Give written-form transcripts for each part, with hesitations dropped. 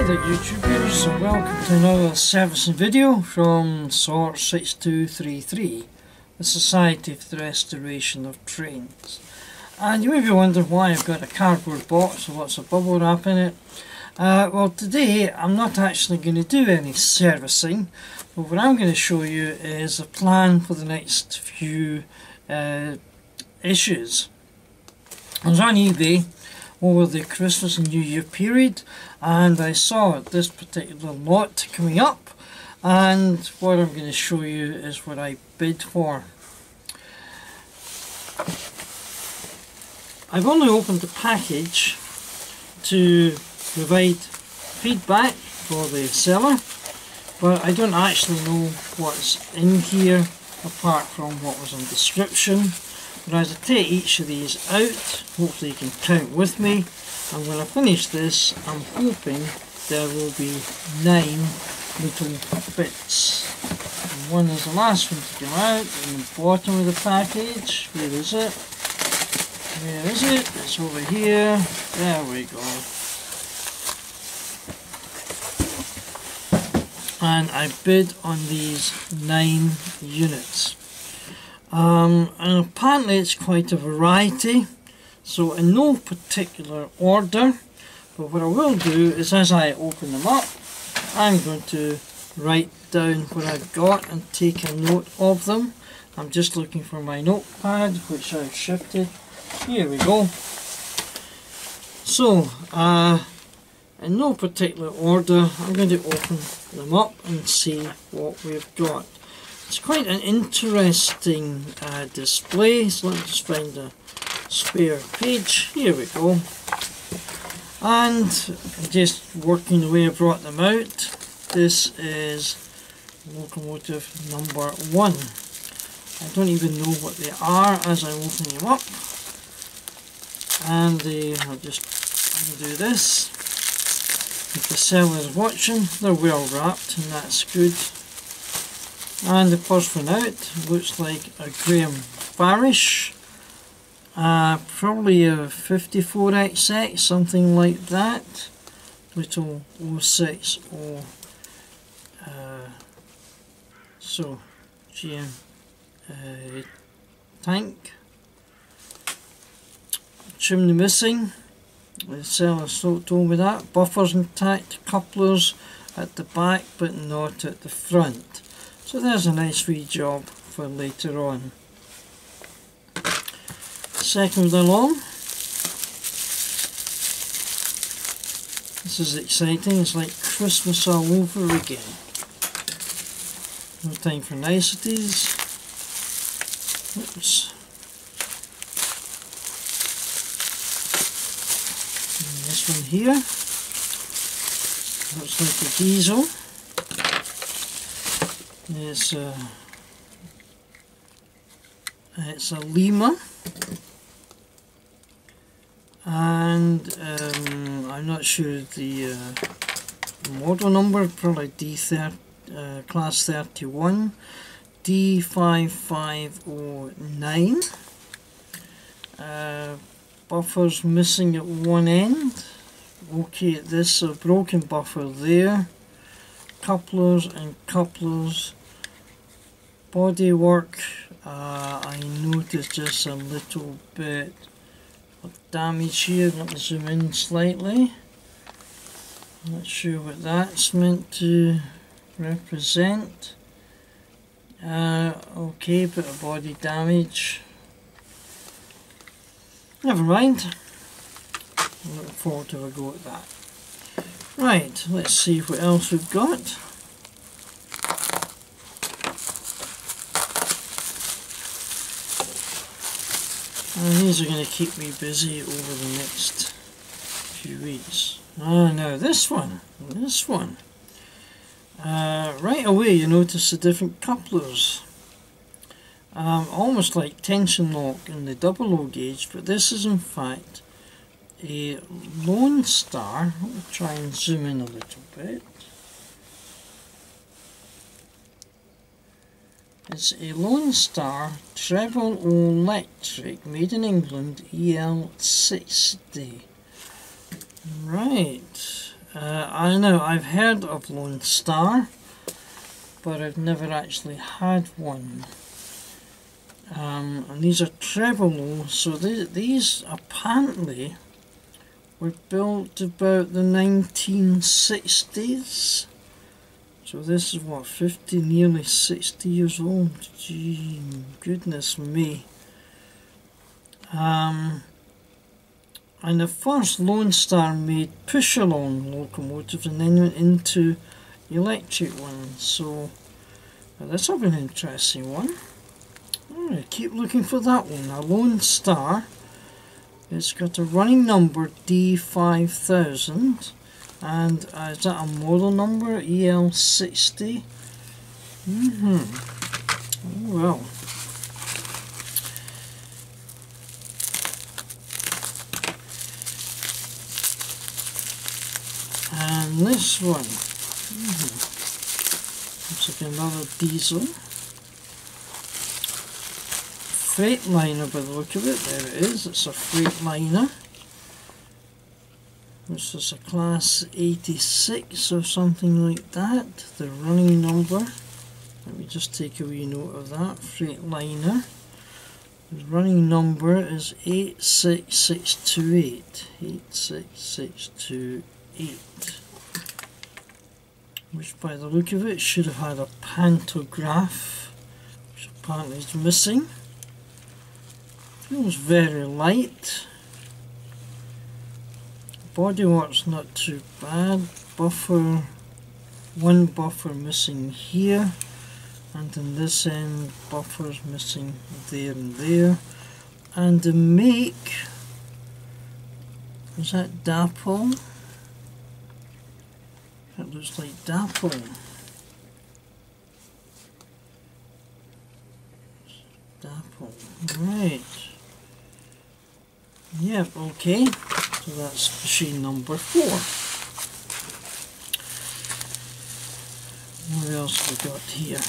there YouTubers, and welcome to another servicing video from SORT 6233, the Society for the Restoration of Trains. And you may be wondering why I've got a cardboard box with lots of bubble wrap in it. Well, today I'm not actually going to do any servicing, but what I'm going to show you is a plan for the next few issues. I was on eBay over the Christmas and New Year period, and I saw this particular lot coming up, and what I'm going to show you is what I bid for. I've only opened the package to provide feedback for the seller, but I don't actually know what's in here apart from what was on the description. But as I take each of these out, hopefully you can count with me, and when I finish this I'm hoping there will be 9 little bits. And one is the last one to come out, in the bottom of the package. Where is it? Where is it? It's over here. There we go. And I bid on these 9 units. And apparently it's quite a variety, so in no particular order, but what I will do is as I open them up I'm going to write down what I've got and take a note of them. I'm just looking for my notepad, which I've shifted. Here we go. So in no particular order I'm going to open them up and see what we've got. It's quite an interesting display, so let's just find a spare page. Here we go. And just working the way I brought them out, this is locomotive number 1. I don't even know what they are as I open them up. And I'll just do this. If the seller is watching, they're well wrapped and that's good. And the first one out looks like a Graham Farish, probably a 54XX, something like that, little 060, so GM tank. Chimney missing, the seller told me that. Buffers intact, couplers at the back but not at the front. So there's a nice wee job for later on. Second along. This is exciting, it's like Christmas all over again. No time for niceties. Oops. And this one here. Looks like a diesel. It's a Lima, and I'm not sure the model number, probably D30, class 31, D5509. Buffers missing at one end. Okay, this a broken buffer there. Couplers and couplers. Bodywork, I noticed just a little bit of damage here. Let me zoom in slightly. Not sure what that's meant to represent. Okay, bit of body damage. Never mind. I'm looking forward to a go at that. Right, let's see what else we've got. And these are going to keep me busy over the next few weeks. Now this one. Right away you notice the different couplers. Almost like tension lock in the 00 gauge, but this is in fact a Lone Star. Let me try and zoom in a little bit. It's a Lone Star treble electric made in England EL60. Right. I know I've heard of Lone Star, but I've never actually had one. And these are treble, so these apparently were built about the 1960s. So this is what, 50, nearly 60 years old. Gee, goodness me. And the first Lone Star made push-along locomotives and then went into electric ones. So this will be an interesting one. I'm going to keep looking for that one. A Lone Star. It's got a running number D5000. And is that a model number? EL60? Oh well. And this one. Looks like another diesel. Freightliner by the look of it. There it is. It's a Freightliner. This is a class 86 or something like that. The running number. Let me just take a wee note of that. Freightliner. The running number is 86628. 86628. Which by the look of it should have had a pantograph, which apparently is missing. Feels very light. Bodywork's not too bad. Buffer, one buffer missing here, and in this end buffers missing there and there. And the make, is that Dapple? That looks like Dapple. Dapple, right. Yep, okay. So that's machine number 4. What else have we got here?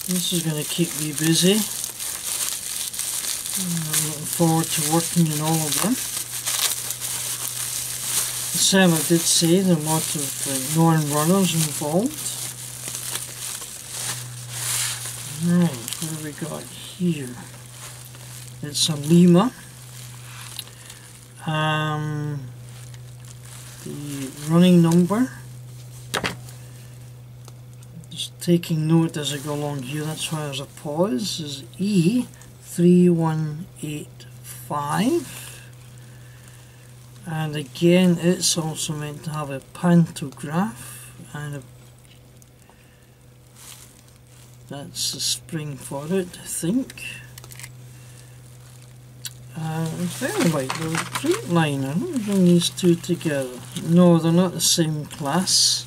This is going to keep me busy. I'm looking forward to working in all of them. The seller did say there are a lot of non-runners involved. Right, what have we got here? It's a Lima. The running number, just taking note as I go along here, that's why there's a pause, is E3185, and again it's also meant to have a pantograph, and that's the spring for it, I think. It's very light, the Freightliner. Let me bring these two together. No, they're not the same class.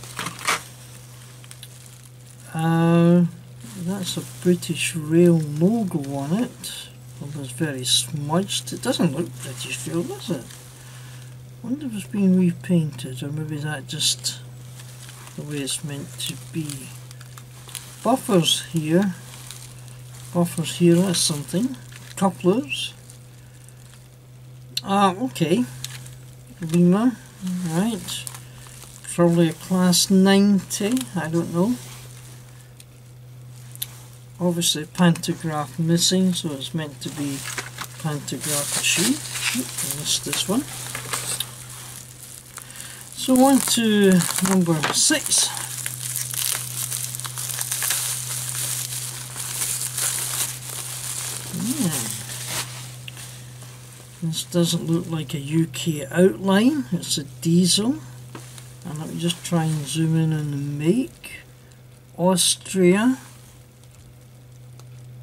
That's a British Rail logo on it. Although it's very smudged. It doesn't look British Rail, does it? I wonder if it's been repainted, or maybe that's just the way it's meant to be. Buffers here. Buffers here, that's something. Couplers. Okay, Lima, right, probably a class 90, I don't know. Obviously pantograph missing, so it's meant to be pantograph machine. I missed this one. So on to number 6. This doesn't look like a UK outline, it's a diesel. And let me just try and zoom in on the make. Austria.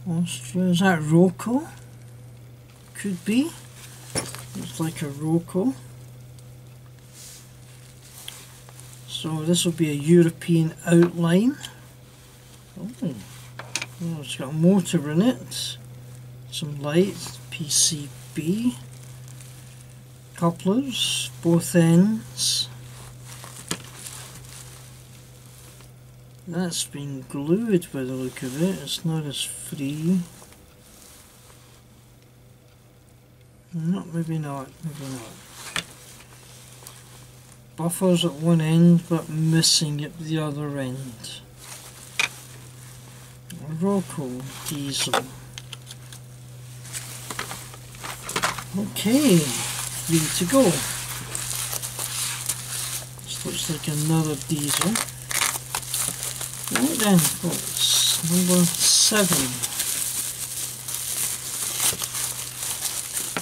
Austria, is that Roco? Could be. Looks like a Roco. So this will be a European outline. Oh, it's got a motor in it. Some lights, PCB. Couplers, both ends. That's been glued by the look of it, it's not as free. No, maybe not, maybe not. buffers at one end but missing at the other end. Loco diesel. Okay, 3 to go. This looks like another diesel. Right then, folks, number 7.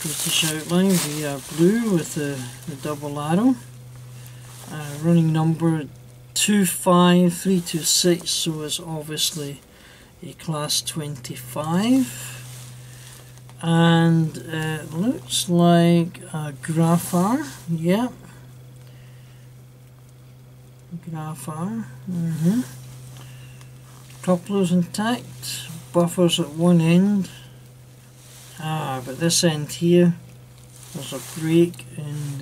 British outline, we are blue with the double arrow. Running number 25326, so it's obviously a class 25. And it looks like a Graphar, yeah. Graphar, couplers intact, buffers at one end. But this end here, there's a break in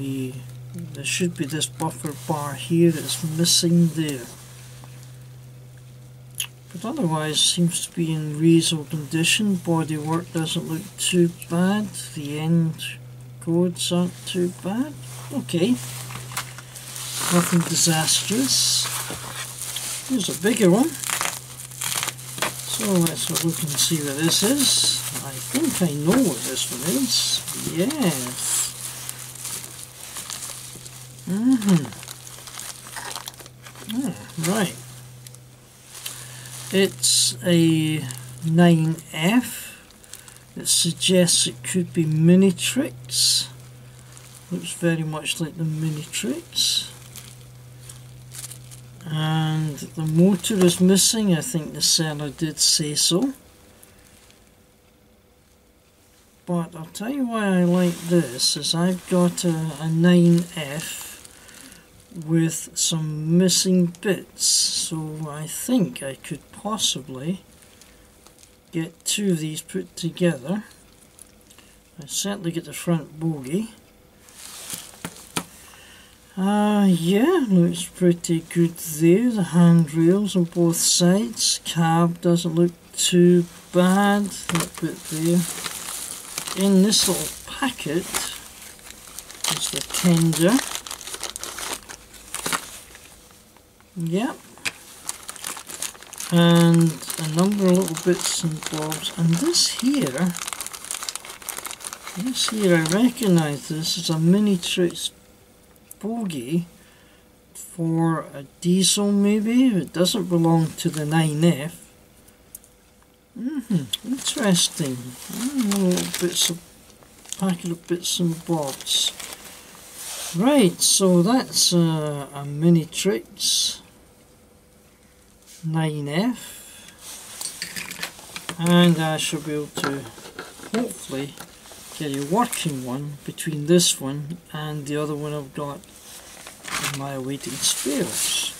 there should be this buffer bar here that's missing there. But otherwise seems to be in reasonable condition. Bodywork doesn't look too bad. The end codes aren't too bad. Okay. Nothing disastrous. Here's a bigger one. So let's have a look and see what this is. I think I know what this one is. Yes. Right. It's a 9F. It suggests it could be Minitrix. Looks very much like the Minitrix. And the motor is missing. I think the seller did say so. But I'll tell you why I like this, is I've got a 9F with some missing bits, so I think I could possibly get 2 of these put together. I certainly get the front bogie. Yeah, looks pretty good there. The handrails on both sides. Cab doesn't look too bad. That bit there. In this little packet is the tender. Yep. And a number of little bits and bobs. And this here I recognise this as a Minitrix bogie for a diesel maybe. It doesn't belong to the 9F. Interesting. Little bits of packet of bits and bobs. Right, so that's a Minitrix 9F, and I shall be able to hopefully get a working one between this one and the other one I've got in my awaiting spares.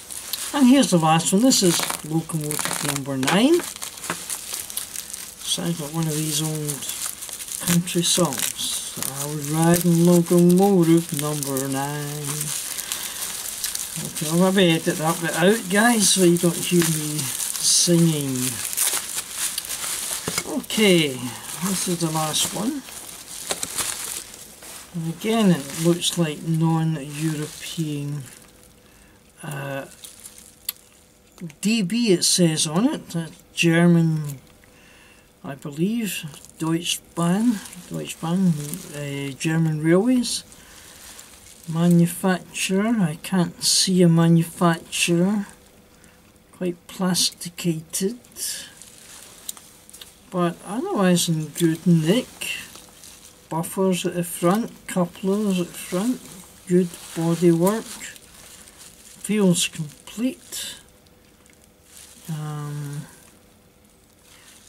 And here's the last one. This is locomotive number 9. Sounds like one of these old country songs. I was riding locomotive number 9. Okay, I'll maybe edit that bit out, guys, so you don't hear me singing. Okay, this is the last one. And again, it looks like non-European DB, it says on it. German, I believe, Deutschbahn, German Railways. Manufacturer, I can't see a manufacturer. Quite plasticated, but otherwise in good nick. Buffers at the front, couplers at the front, good bodywork. Feels complete.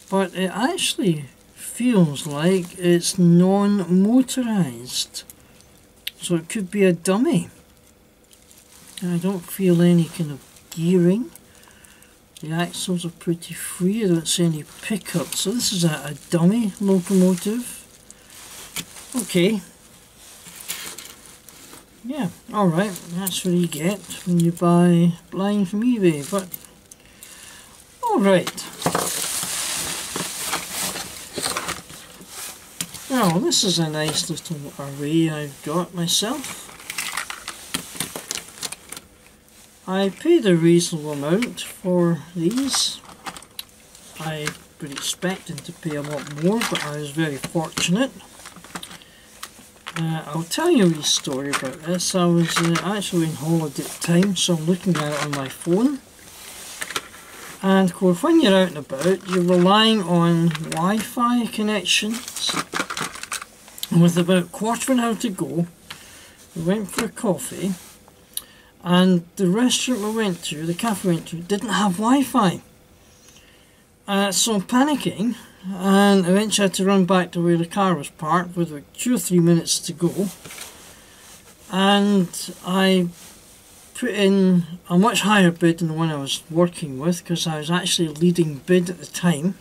But it actually feels like it's non-motorized. So it could be a dummy. I don't feel any kind of gearing. The axles are pretty free. I don't see any pickup. So this is a dummy locomotive. Okay. Yeah, alright. That's what you get when you buy blind from eBay. But alright. Well, this is a nice little array I've got myself. I paid a reasonable amount for these. I was expecting to pay a lot more, but I was very fortunate. I'll tell you a wee story about this. I was actually in holiday at the time, so I'm looking at it on my phone. And of course, when you're out and about, you're relying on Wi-Fi connections. And with about a quarter of an hour to go, we went for a coffee, and the restaurant we went to, the cafe we went to, didn't have Wi-Fi. So I'm panicking, and eventually I had to run back to where the car was parked with like 2 or 3 minutes to go. And I put in a much higher bid than the one I was working with, because I was actually leading bid at the time.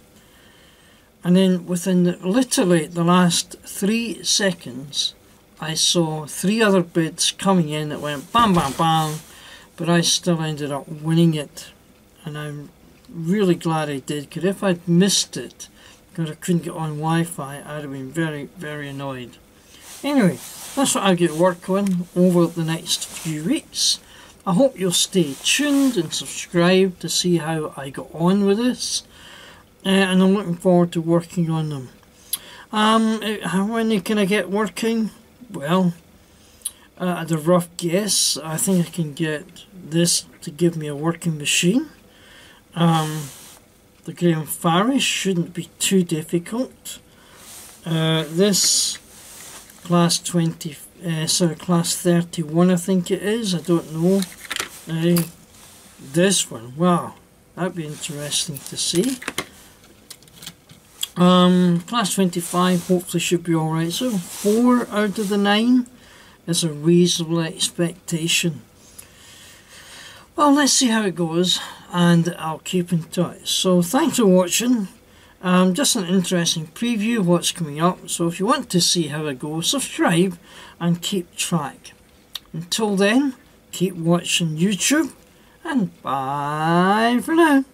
And then within literally the last 3 seconds, I saw 3 other bids coming in that went bam bam bam, but I still ended up winning it. And I'm really glad I did, because if I'd missed it because I couldn't get on Wi-Fi, I'd have been very, very annoyed. Anyway, that's what I get work on over the next few weeks. I hope you'll stay tuned and subscribe to see how I got on with this, and I'm looking forward to working on them. When can I get working? Well, at a rough guess, I think I can get this to give me a working machine. The Graham Farish shouldn't be too difficult. This class 31 I think it is, I don't know. This one, wow, that'd be interesting to see. Class 25 hopefully should be alright, so 4 out of the 9 is a reasonable expectation. Well, let's see how it goes, and I'll keep in touch. So thanks for watching. Just an interesting preview of what's coming up, so if you want to see how it goes, subscribe and keep track. Until then, keep watching YouTube, and bye for now.